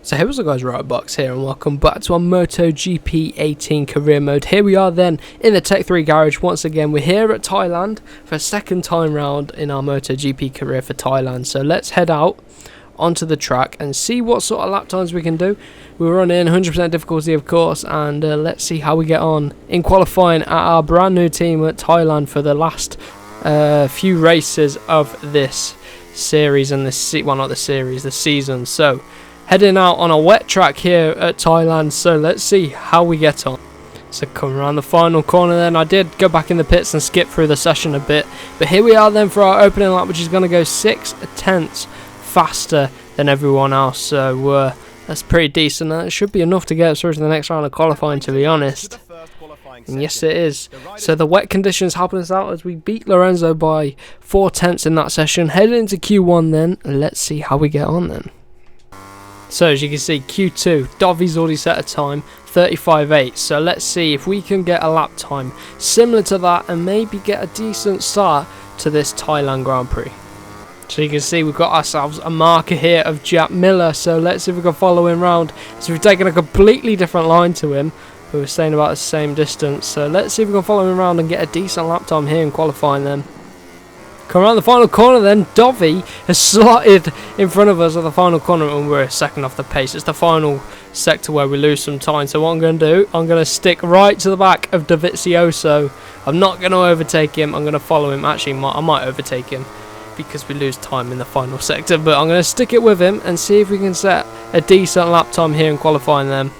So hey, what's up guys, Riotbox here and welcome back to our MotoGP 18 career mode. Here we are then in the Tech 3 garage once again. We're here at Thailand for a second time round in our MotoGP career for Thailand. So let's head out onto the track and see what sort of lap times we can do. We're running 100% difficulty of course, and let's see how we get on in qualifying at our brand new team at Thailand for the last few races of this series and the season. So heading out on a wet track here at Thailand, so let's see how we get on. So coming around the final corner then, I did go back in the pits and skip through the session a bit, but here we are then for our opening lap, which is going to go 6/10 faster than everyone else, so that's pretty decent. It should be enough to get us through to the next round of qualifying, to be honest. And yes, it is. So the wet conditions helping us out as we beat Lorenzo by 4/10 in that session. Heading into Q1 then, let's see how we get on then. So as you can see, Q2, Dovi's already set a time, 35.8. So let's see if we can get a lap time similar to that and maybe get a decent start to this Thailand Grand Prix. So you can see we've got ourselves a marker here of Jack Miller. So let's see if we can follow him round. So we've taken a completely different line to him, but we're staying about the same distance. So let's see if we can follow him around and get a decent lap time here in qualifying then. Come around the final corner then, Dovi has slotted in front of us at the final corner and we're a second off the pace. It's the final sector where we lose some time. So what I'm going to do, I'm going to stick right to the back of Dovizioso. I'm not going to overtake him, I'm going to follow him. Actually, I might overtake him because we lose time in the final sector. But I'm going to stick it with him and see if we can set a decent lap time here in qualifying them.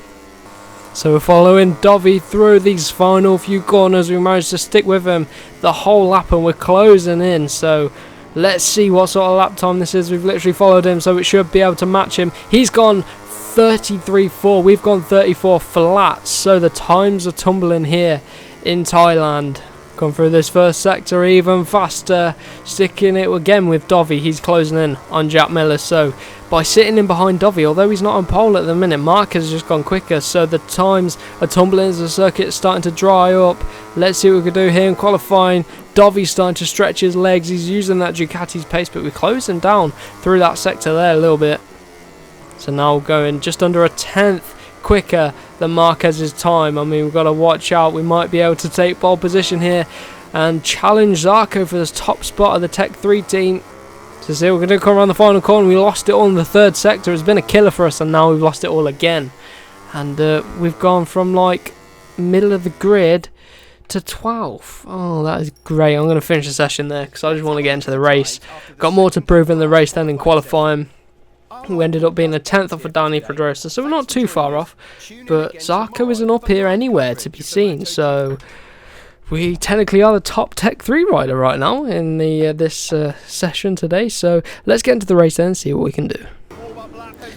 So we're following Dovi through these final few corners. We managed to stick with him the whole lap and we're closing in. So let's see what sort of lap time this is. We've literally followed him, so it should be able to match him. He's gone 33.4. We've gone 34 flat. So the times are tumbling here in Thailand. Come through this first sector even faster. Sticking it again with Dovi. He's closing in on Jack Miller. So by sitting in behind Dovi, although he's not on pole at the minute, Mark has just gone quicker. So the times are tumbling as the circuit's starting to dry up. Let's see what we can do here in qualifying. Dovi's starting to stretch his legs. He's using that Ducati's pace, but we're closing down through that sector there a little bit. So now we're going just under a 10th quicker than Marquez's time. I mean, we've got to watch out. We might be able to take pole position here and challenge Zarco for this top spot of the Tech 3 team. So see, we're going to come around the final corner. We lost it all in the third sector. It's been a killer for us, and now we've lost it all again. And we've gone from like middle of the grid to 12th. Oh, that is great. I'm going to finish the session there because I just want to get into the race. Got more to prove in the race than in qualifying. We ended up being a 10th off of Dani Pedrosa, so we're not too far off. But Zarco isn't up here anywhere to be seen, so we technically are the top Tech 3 rider right now in the this session today. So let's get into the race then and see what we can do.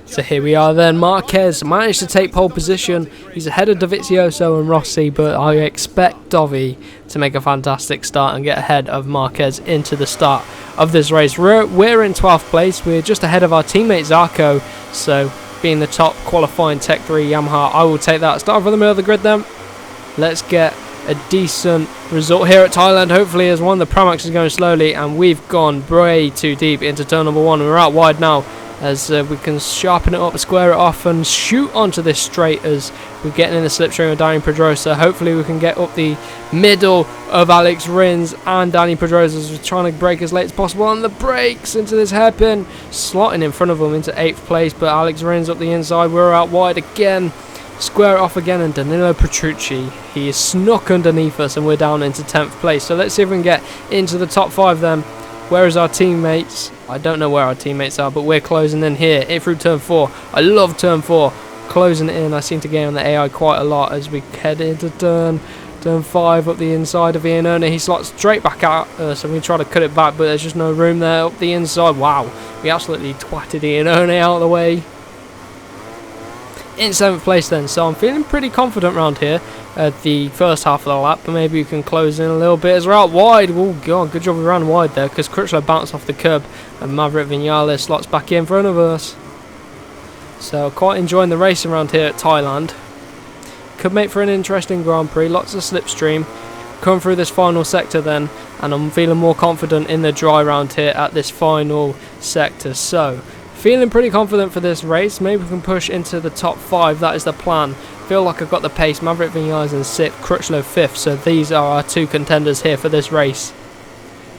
So here we are then. Marquez managed to take pole position. He's ahead of Dovizioso and Rossi, but I expect Dovi to make a fantastic start and get ahead of Marquez into the start of this race. We're in 12th place. We're just ahead of our teammate Zarco, so being the top qualifying Tech 3 Yamaha, I will take that. Start from the middle of the grid then. Let's get a decent result here at Thailand, hopefully, as one. The Pramac is going slowly and we've gone way too deep into turn number 1. We're out wide now as we can sharpen it up, square it off and shoot onto this straight as we're getting in the slipstream of Dani Pedrosa. Hopefully we can get up the middle of Alex Rins and Dani Pedrosa as we're trying to brake as late as possible on the brakes into this hairpin, slotting in front of them into 8th place, but Alex Rins up the inside. We're out wide again, square it off again, and Danilo Petrucci, he is snuck underneath us and we're down into 10th place. So let's see if we can get into the top 5 then. Where is our teammates? I don't know where our teammates are, but we're closing in here, in through turn 4. I love turn 4, closing it in. I seem to get on the AI quite a lot as we head into turn 5 up the inside of Iannone. He slots straight back out, so we try to cut it back, but there's just no room there up the inside. Wow, we absolutely twatted Iannone out of the way. In 7th place then, so I'm feeling pretty confident around here at the first half of the lap, but maybe we can close in a little bit as we're out wide. Oh god, good job we ran wide there because Crutchlow bounced off the curb and Maverick Vinales slots back in front of us. So quite enjoying the racing around here at Thailand. Could make for an interesting Grand Prix, lots of slipstream. Come through this final sector then, and I'm feeling more confident in the dry round here at this final sector. So Feeling pretty confident for this race. Maybe we can push into the top 5. That is the plan. Feel like I've got the pace. Maverick Vinales in 6th, Crutchlow 5th. So these are our 2 contenders here for this race.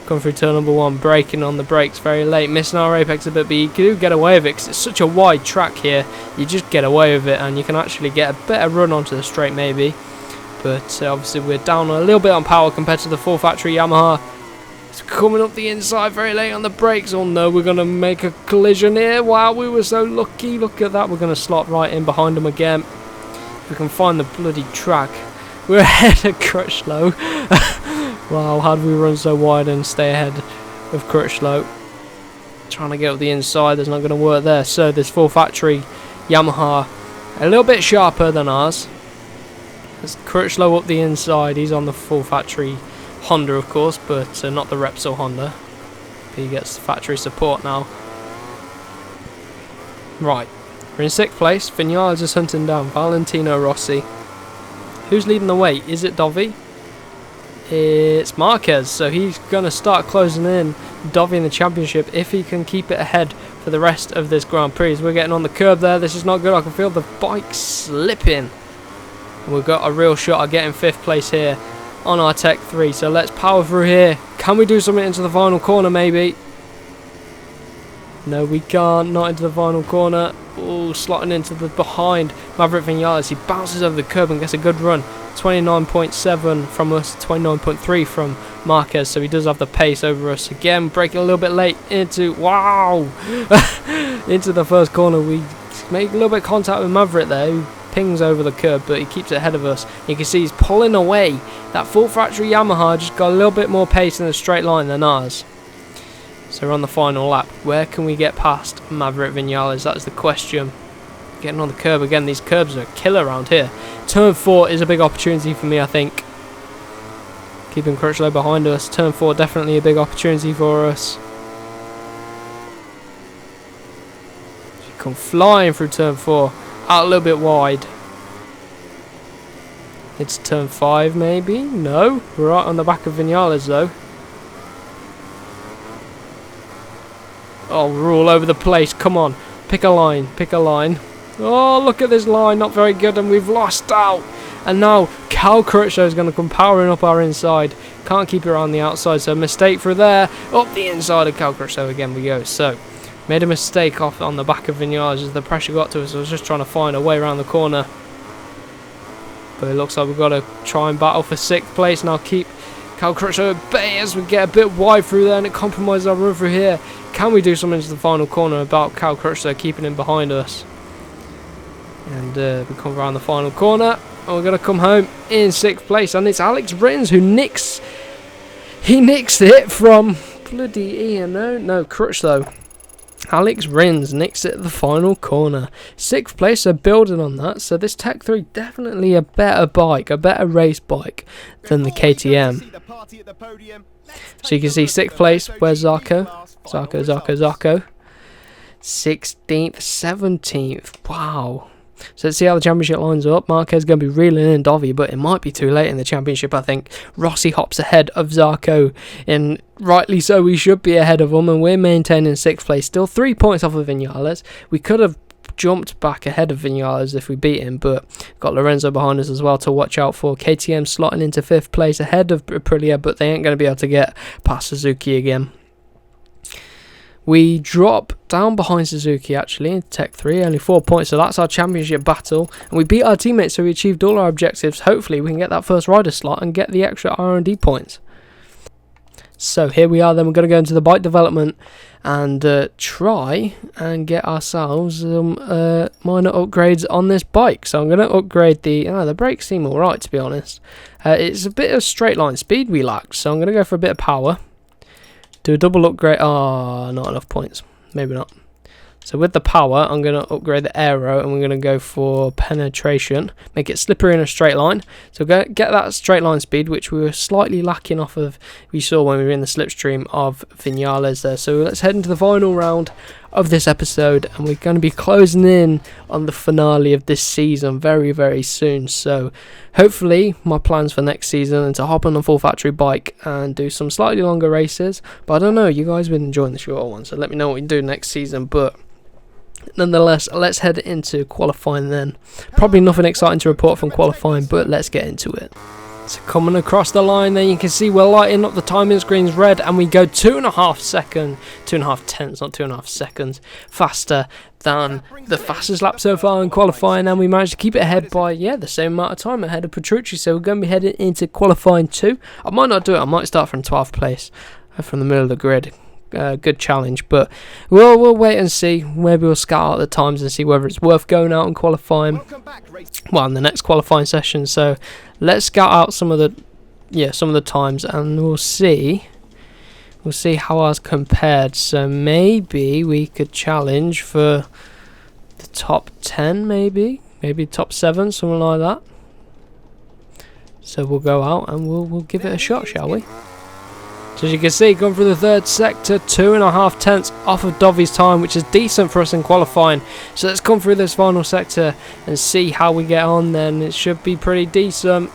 Come through turn number 1, braking on the brakes very late. Missing our apex a bit, but you do get away with it because it's such a wide track here. You just get away with it and you can actually get a better run onto the straight maybe. But obviously we're down a little bit on power compared to the full factory Yamaha. It's coming up the inside very late on the brakes. Oh no, we're going to make a collision here. Wow, we were so lucky. Look at that. We're going to slot right in behind them again. If we can find the bloody track. We're ahead of Crutchlow. Wow, how do we run so wide and stay ahead of Crutchlow? Trying to get up the inside. That's not going to work there. So this full factory Yamaha a little bit sharper than ours. There's Crutchlow up the inside. He's on the full factory Honda, of course, but not the Repsol Honda. He gets factory support now. Right, we're in 6th place. Vinales is hunting down Valentino Rossi. Who's leading the way? Is it Dovi? It's Marquez, so he's going to start closing in Dovi in the championship if he can keep it ahead for the rest of this Grand Prix. We're getting on the curb there. This is not good. I can feel the bike slipping. We've got a real shot at getting 5th place here on our Tech 3, so let's power through here. Can we do something into the final corner maybe? No, we can't. Not into the final corner. Oh, slotting into the behind Maverick Vinales. He bounces over the curb and gets a good run. 29.7 from us, 29.3 from Marquez, so he does have the pace over us again. Braking a little bit late into, wow, into the first corner. We make a little bit of contact with Maverick there, who pings over the curb, but he keeps ahead of us. You can see he's pulling away. That full factory Yamaha just got a little bit more pace in a straight line than ours. So we're on the final lap. Where can we get past Maverick Vinales? That's the question. Getting on the curb again. These curbs are killer around here. Turn 4 is a big opportunity for me, I think. Keeping Crutchlow behind us. Turn 4 definitely a big opportunity for us. Come flying through turn 4. Out a little bit wide. It's turn 5 maybe? No. We're right on the back of Vinales though. Oh, we're all over the place. Come on. Pick a line. Pick a line. Oh, look at this line. Not very good, and we've lost out. And now Cal Crutchlow is going to come powering up our inside. Can't keep it around the outside, so mistake through there. Up the inside of Cal Crutchlow again we go. So, made a mistake off on the back of Vinales as the pressure got to us. I was just trying to find a way around the corner. But it looks like we've got to try and battle for 6th place. And I'll keep Cal Crutchlow at bay as we get a bit wide through there, and it compromises our run through here. Can we do something to the final corner about Cal Crutchlow keeping him behind us? And we come around the final corner, and we're going to come home in 6th place. And it's Alex Rins who nicks it from bloody Ian. No, Crutchlow. Alex Rins nicks it at the final corner. 6th place, so building on that. So this Tech 3 definitely a better bike, a better race bike than the KTM. So you can see 6th place, where's Zarco? Zarco. 16th, 17th. Wow. So let's see how the championship lines up. Marquez is going to be reeling in Dovi, but it might be too late in the championship, I think. Rossi hops ahead of Zarco, and rightly so, we should be ahead of him, and we're maintaining 6th place. Still 3 points off of Vinales. We could have jumped back ahead of Vinales if we beat him, but got Lorenzo behind us as well to watch out for. KTM slotting into 5th place ahead of Aprilia, but they ain't going to be able to get past Suzuki again. We drop down behind Suzuki actually in Tech 3, only 4 points, so that's our championship battle. And we beat our teammates, so we achieved all our objectives. Hopefully we can get that first rider slot and get the extra R&D points. So here we are then, we're going to go into the bike development and try and get ourselves some minor upgrades on this bike. So I'm going to upgrade the brakes seem alright to be honest. It's a bit of straight line speed we lack, so I'm going to go for a bit of power. Do a double upgrade. Oh, not enough points. Maybe not. So with the power, I'm going to upgrade the aero, and we're going to go for penetration. Make it slippery in a straight line. So get that straight line speed, which we were slightly lacking off of, we saw when we were in the slipstream of Vinales there. So let's head into the final round of this episode, and we're going to be closing in on the finale of this season very, very soon. So hopefully my plans for next season are to hop on a full factory bike and do some slightly longer races. But I don't know, you guys have been enjoying the shorter one, so let me know what we can do next season. But Nonetheless, let's head into qualifying then. Probably nothing exciting to report from qualifying, but let's get into it. So coming across the line there, you can see we're lighting up the timing screens red, and we go 2.5 seconds, 2.5 tenths, not 2.5 seconds, faster than the fastest lap so far in qualifying, and we managed to keep it ahead by, the same amount of time ahead of Petrucci, so we're going to be heading into qualifying 2. I might not do it, I might start from 12th place, from the middle of the grid. Good challenge, but we'll wait and see. Maybe we'll scout out the times and see whether it's worth going out and qualifying. Well, in the next qualifying session. So let's scout out some of the times, and we'll see how ours compared. So maybe we could challenge for the top 10, maybe top 7, something like that. So we'll go out and we'll give it a shot, shall we? So as you can see, going through the third sector, 2.5 tenths off of Dovi's time, which is decent for us in qualifying. So let's come through this final sector and see how we get on then. It should be pretty decent.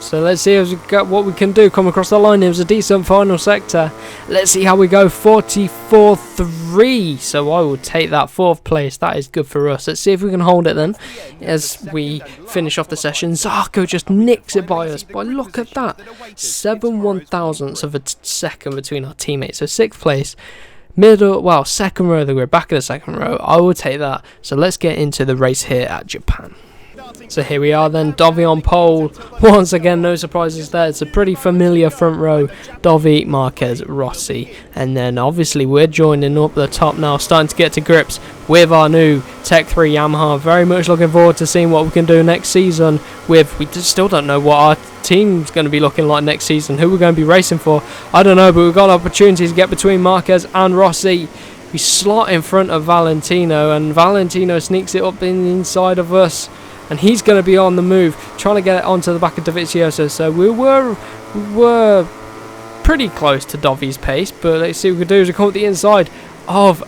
So let's see what we can do. Come across the line. It was a decent final sector. Let's see how we go. 44.3. So I will take that 4th place. That is good for us. Let's see if we can hold it then as we finish off the session. Zarco just nicks it by us. But look at that. 7/1000ths of a second between our teammates. So 6th place. Second row of the grid. Back of the second row. I will take that. So let's get into the race here at Japan. So here we are then, Dovi on pole. Once again, no surprises there. It's a pretty familiar front row. Dovi, Marquez, Rossi. And then obviously we're joining up the top now, starting to get to grips with our new Tech 3 Yamaha. Very much looking forward to seeing what we can do next season we just still don't know what our team's going to be looking like next season. Who we're going to be racing for, I don't know, but we've got opportunities to get between Marquez and Rossi. We slot in front of Valentino, and Valentino sneaks it up in the inside of us. And he's going to be on the move, trying to get it onto the back of Dovizioso. So we were pretty close to Dovi's pace, but let's see what we can do as we come up the inside of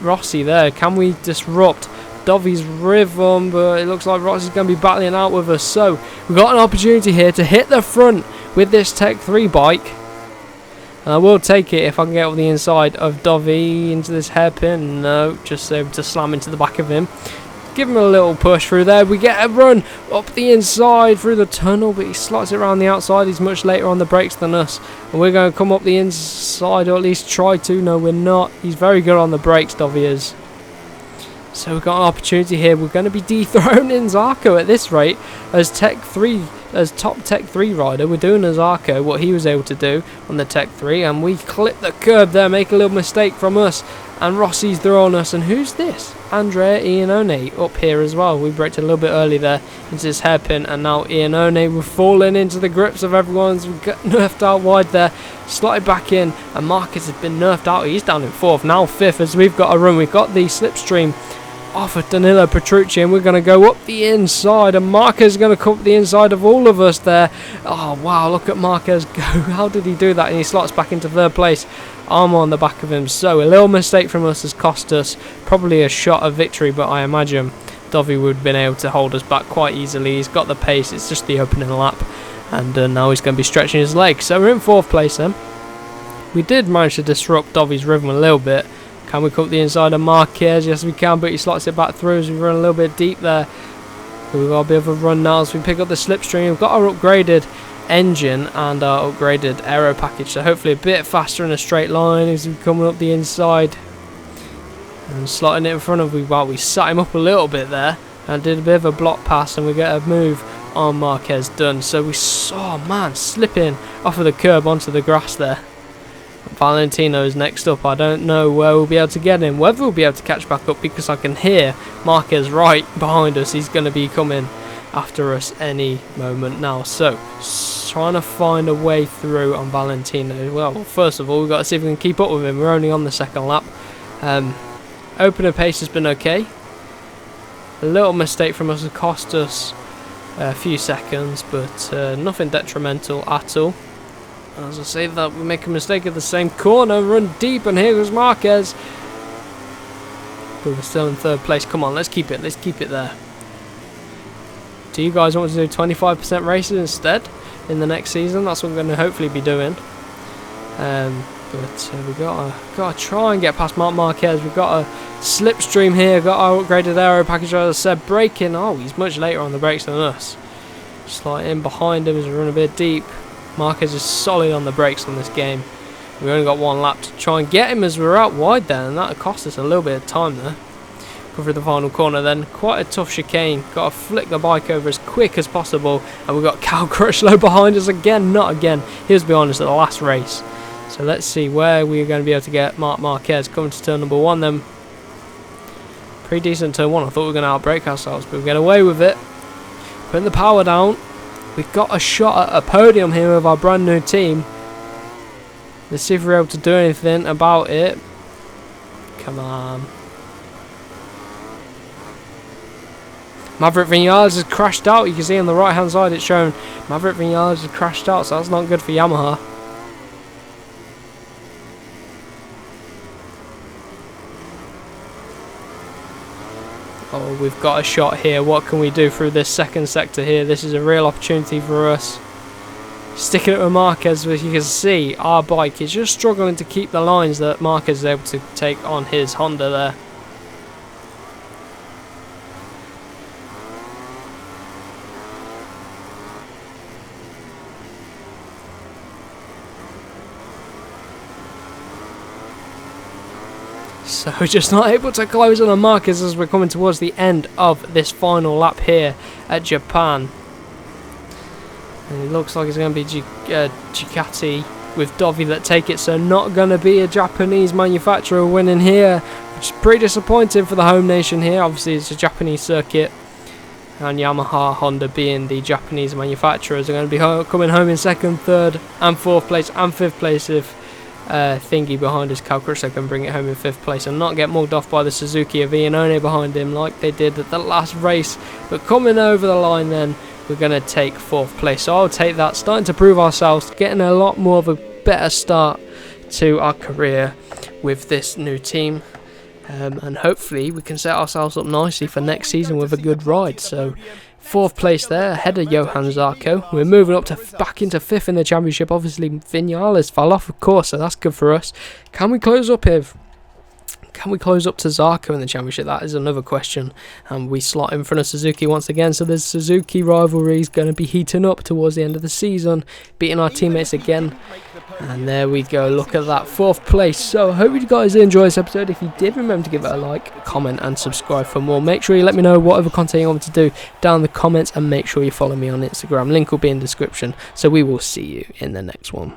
Rossi there. Can we disrupt Dovi's rhythm? But it looks like Rossi's going to be battling out with us. So we've got an opportunity here to hit the front with this Tech 3 bike. And I will take it if I can get up the inside of Dovi into this hairpin. No, just able to slam into the back of him. Give him a little push through there. We get a run up the inside through the tunnel, but he slots it around the outside. He's much later on the brakes than us. And we're going to come up the inside, or at least try to. No, we're not. He's very good on the brakes, Dovi is. So we've got an opportunity here. We're going to be dethroning Zarco at this rate as top Tech 3 rider. We're doing as Zarco what he was able to do on the Tech 3, and we clip the curb there, make a little mistake from us, and Rossi's thrown us. And who's this? Andrea Iannone up here as well. We braked a little bit early there into this hairpin, and now Iannone, we're falling into the grips of everyone's. We got nerfed out wide there, slotted back in, and Marquez has been nerfed out. He's down in 4th, now 5th as we've got a run. We've got the slipstream off of Danilo Petrucci, and we're going to go up the inside, and Marquez is going to come up the inside of all of us there. Oh wow, look at Marquez go. How did he do that? And he slots back into 3rd place. I'm on the back of him. So a little mistake from us has cost us probably a shot of victory, but I imagine Dovi would have been able to hold us back quite easily. He's got the pace, it's just the opening lap, and now he's going to be stretching his legs. So we're in 4th place then. We did manage to disrupt Dovi's rhythm a little bit. Can we cut the inside of Marquez? Yes we can, but he slots it back through as we run a little bit deep there. So we've got a bit of a run now as we pick up the slipstream. We've got our upgraded engine and our upgraded aero package, so hopefully a bit faster in a straight line as we're coming up the inside and slotting it in front of me. Well, we sat him up a little bit there and did a bit of a block pass, and we get a move on Marquez done. So we saw slipping off of the curb onto the grass there. Valentino's next up. I don't know where we'll be able to get him, whether we'll be able to catch back up, because I can hear Marquez right behind us. He's going to be coming after us any moment now. So trying to find a way through on Valentino. Well, first of all, we've got to see if we can keep up with him. We're only on the 2nd lap. Opener pace has been okay. A little mistake from us has cost us a few seconds, but nothing detrimental at all. As I say that, we make a mistake at the same corner, run deep, and here goes Marquez. But we're still in 3rd place. Come on, let's keep it there. Do you guys want to do 25% races instead in the next season? That's what we're going to hopefully be doing. But But we gotta try and get past Marc Marquez. We've got a slipstream here. Got our upgraded aero package, as I said. Braking. Oh, he's much later on the brakes than us. Just like in behind him as we run a bit deep. Marquez is solid on the brakes on this game. We only got one lap to try and get him as we're out wide there, and that cost us a little bit of time there. Go through the final corner then. Quite a tough chicane. Got to flick the bike over as quick as possible, and we've got Cal Crutchlow behind us again. Not again. He was behind us at the last race. So let's see where we're going to be able to get Marc Marquez. Coming to turn number 1 then. Pretty decent turn 1. I thought we were going to outbrake ourselves, but we get away with it. Putting the power down. We've got a shot at a podium here with our brand new team. Let's see if we're able to do anything about it. Come on. Maverick Vinales has crashed out. You can see on the right hand side it's shown Maverick Vinales has crashed out, so that's not good for Yamaha. Oh, we've got a shot here. What can we do through this second sector here? This is a real opportunity for us. Sticking it with Marquez, as you can see, our bike is just struggling to keep the lines that Marquez is able to take on his Honda there. So we're just not able to close on a Marquez as we're coming towards the end of this final lap here at Japan. And it looks like it's going to be Ducati with Dovi that take it, so not going to be a Japanese manufacturer winning here, which is pretty disappointing for the home nation here. Obviously it's a Japanese circuit, and Yamaha, Honda being the Japanese manufacturers are going to be coming home in 2nd, 3rd and 4th place and 5th place if Thingy behind us, Cal Crutchlow, can bring it home in 5th place and not get mugged off by the Suzuki of Iannone behind him like they did at the last race. But coming over the line then, we're going to take 4th place. So I'll take that, starting to prove ourselves, getting a lot more of a better start to our career with this new team. And hopefully we can set ourselves up nicely for next season with a good ride. So 4th place there, ahead of Johan Zarco. We're moving up to back into 5th in the championship. Obviously Vinales fell off, of course, so that's good for us. Can we close up here? Can we close up to Zarco in the championship? That is another question. And we slot in front of Suzuki once again. So the Suzuki rivalry is going to be heating up towards the end of the season, beating our teammates again. And there we go. Look at that, 4th place. So I hope you guys enjoyed this episode. If you did, remember to give it a like, comment and subscribe for more. Make sure you let me know whatever content you want me to do down in the comments, and make sure you follow me on Instagram. Link will be in the description. So we will see you in the next one.